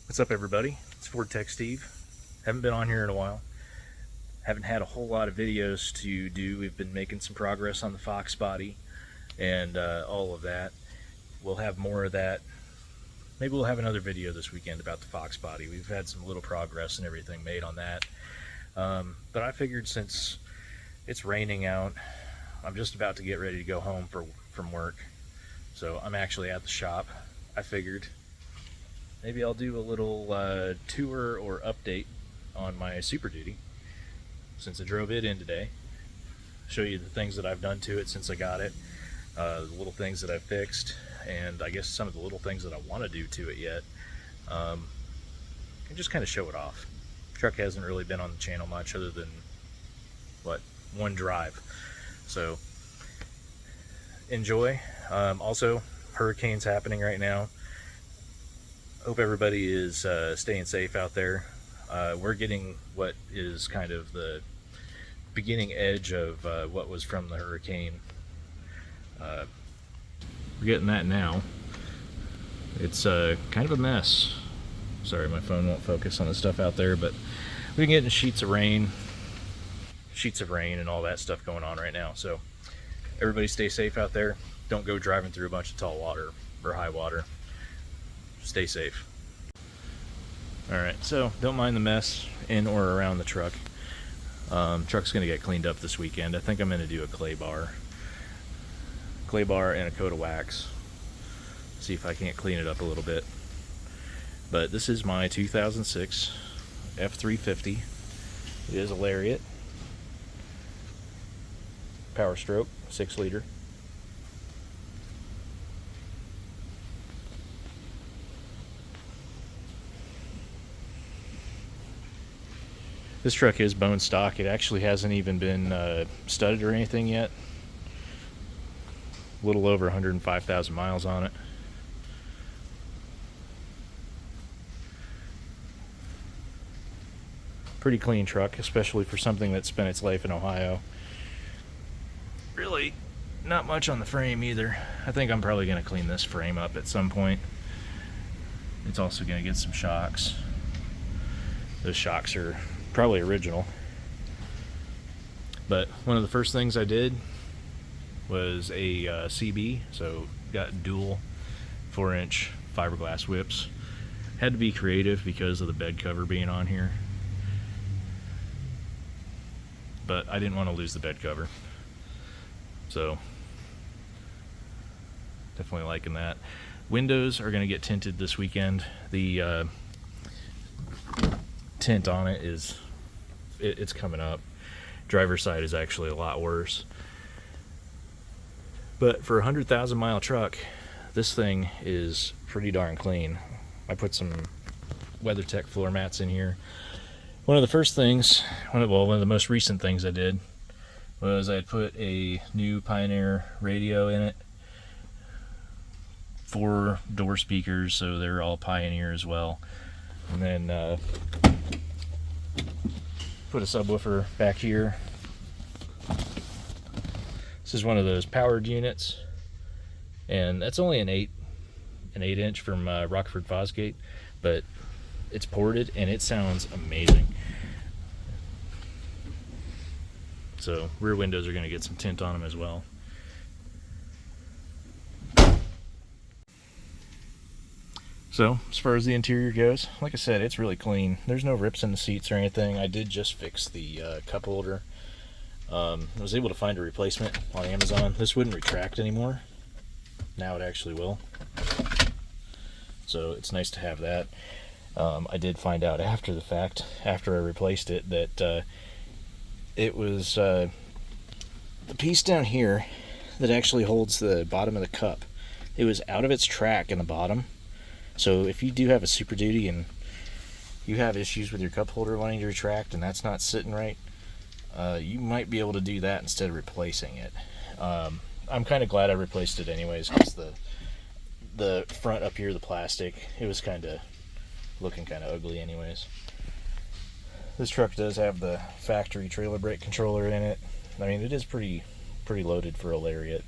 What's up, everybody? It's Ford Tech Steve. Haven't been on here in a while. Haven't had a whole lot of videos to do. We've been making some progress on the Fox body and all of that. We'll have more of that. Maybe we'll have another video this weekend about the Fox body. We've had some little progress and everything made on that. But I figured since it's raining out, I'm just about to get ready to go home from work. So I'm actually at the shop. I figured maybe I'll do a little tour or update on my Super Duty since I drove it in today. Show you the things that I've done to it since I got it, the little things that I've fixed, and I guess some of the little things that I want to do to it yet, and just kind of show it off. The truck hasn't really been on the channel much other than, what, one drive. So enjoy. Also, hurricanes happening right now. Hope everybody is staying safe out there. We're getting what is kind of the beginning edge of what was from the hurricane. We're getting that now. It's kind of a mess. Sorry, my phone won't focus on the stuff out there, but we're getting sheets of rain and all that stuff going on right now. So everybody stay safe out there. Don't go driving through a bunch of tall water or high water. Stay safe. Alright, so don't mind the mess in or around the truck. Truck's going to get cleaned up this weekend. I think I'm going to do a clay bar and a coat of wax. See if I can't clean it up a little bit. But this is my 2006 F350. It is a Lariat. Power stroke, 6-liter. This truck is bone stock. It actually hasn't even been studded or anything yet. A little over 105,000 miles on it. Pretty clean truck, especially for something that spent its life in Ohio. Really not much on the frame either. I think I'm probably going to clean this frame up at some point. It's also going to get some shocks. Those shocks are probably original. But one of the first things I did was a CB, so got dual 4-inch fiberglass whips. Had to be creative because of the bed cover being on here, but I didn't want to lose the bed cover, so definitely liking that. Windows are going to get tinted this weekend. The tint on it is it's coming up. Driver's side is actually a lot worse, but for a 100,000 mile truck, this thing is pretty darn clean. I put some WeatherTech floor mats in here. One of the first things, one of the most recent things I did was I put a new Pioneer radio in it. 4 door speakers, so they're all Pioneer as well. And then put a subwoofer back here. This is one of those powered units, and that's only an 8-inch from Rockford Fosgate, but it's ported and it sounds amazing. So rear windows are going to get some tint on them as well. So as far as the interior goes, like I said, it's really clean. There's no rips in the seats or anything. I did just fix the cup holder. I was able to find a replacement on Amazon. This wouldn't retract anymore. Now it actually will. So it's nice to have that. I did find out after the fact, after I replaced it, that it was the piece down here that actually holds the bottom of the cup. It was out of its track in the bottom. So if you do have a Super Duty and you have issues with your cup holder wanting to retract and that's not sitting right, you might be able to do that instead of replacing it. I'm kind of glad I replaced it anyways, because the front up here, the plastic, it was kind of looking kind of ugly anyways. This truck does have the factory trailer brake controller in it. I mean, it is pretty loaded for a Lariat,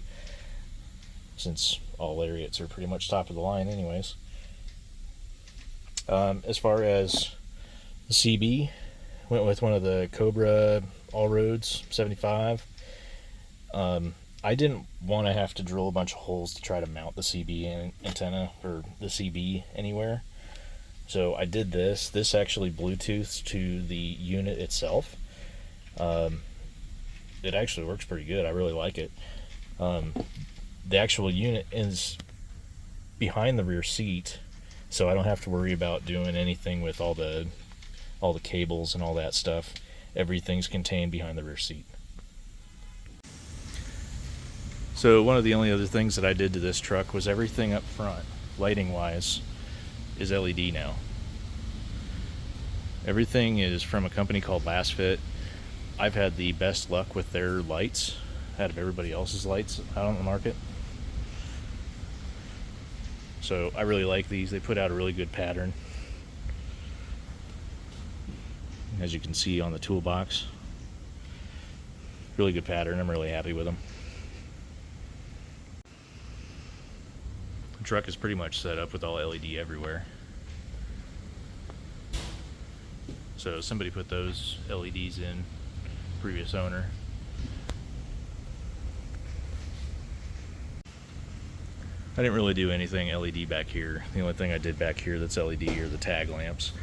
since all Lariats are pretty much top of the line anyways. As far as the CB, went with one of the Cobra All Roads 75. I didn't want to have to drill a bunch of holes to try to mount the CB antenna or the CB anywhere. So I did this. This actually Bluetooths to the unit itself. It actually works pretty good. I really like it. The actual unit is behind the rear seat, so I don't have to worry about doing anything with all the cables and all that stuff. Everything's contained behind the rear seat. So one of the only other things that I did to this truck was everything up front, lighting wise, is LED now. Everything is from a company called Last Fit. I've had the best luck with their lights out of everybody else's lights out on the market. So I really like these. They put out a really good pattern, as you can see on the toolbox. Really good pattern. I'm really happy with them. The truck is pretty much set up with all LED everywhere. So somebody put those LEDs in, previous owner. I didn't really do anything LED back here. The only thing I did back here that's LED are the tag lamps.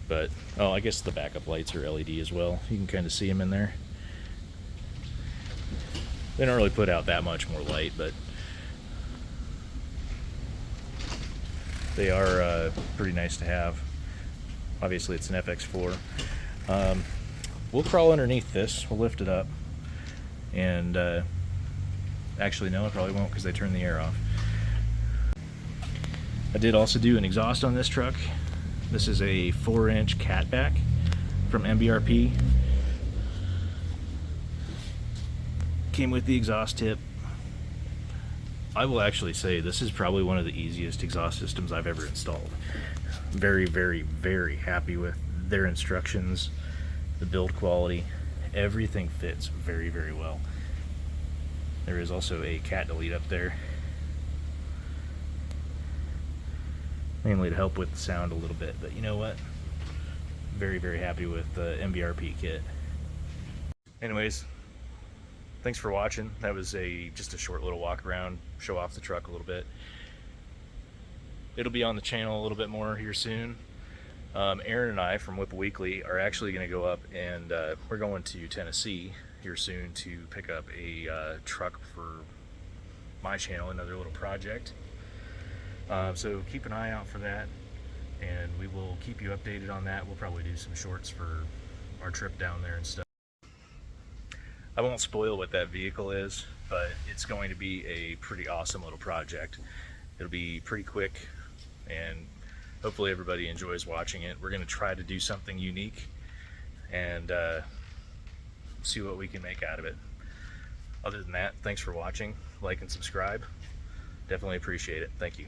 But, oh, I guess the backup lights are LED as well. You can kind of see them in there. They don't really put out that much more light, but they are pretty nice to have. Obviously it's an FX4. We'll crawl underneath this, we'll lift it up, and actually no, I probably won't because they turned the air off. I did also do an exhaust on this truck. This is a 4-inch catback from MBRP. Came with the exhaust tip. I will actually say this is probably one of the easiest exhaust systems I've ever installed. Very, very, very happy with their instructions, the build quality. Everything fits very, very well. There is also a cat delete up there, mainly to help with the sound a little bit, but you know what? Very, very happy with the MBRP kit. Anyways, thanks for watching. That was just a short little walk around, show off the truck a little bit. It'll be on the channel a little bit more here soon. Aaron and I from Whipple Weekly are actually going to go up and we're going to Tennessee here soon to pick up a truck for my channel, another little project. So keep an eye out for that, and we will keep you updated on that. We'll probably do some shorts for our trip down there and stuff. I won't spoil what that vehicle is, but it's going to be a pretty awesome little project. It'll be pretty quick, and hopefully everybody enjoys watching it. We're going to try to do something unique and see what we can make out of it. Other than that, thanks for watching. Like and subscribe. Definitely appreciate it. Thank you.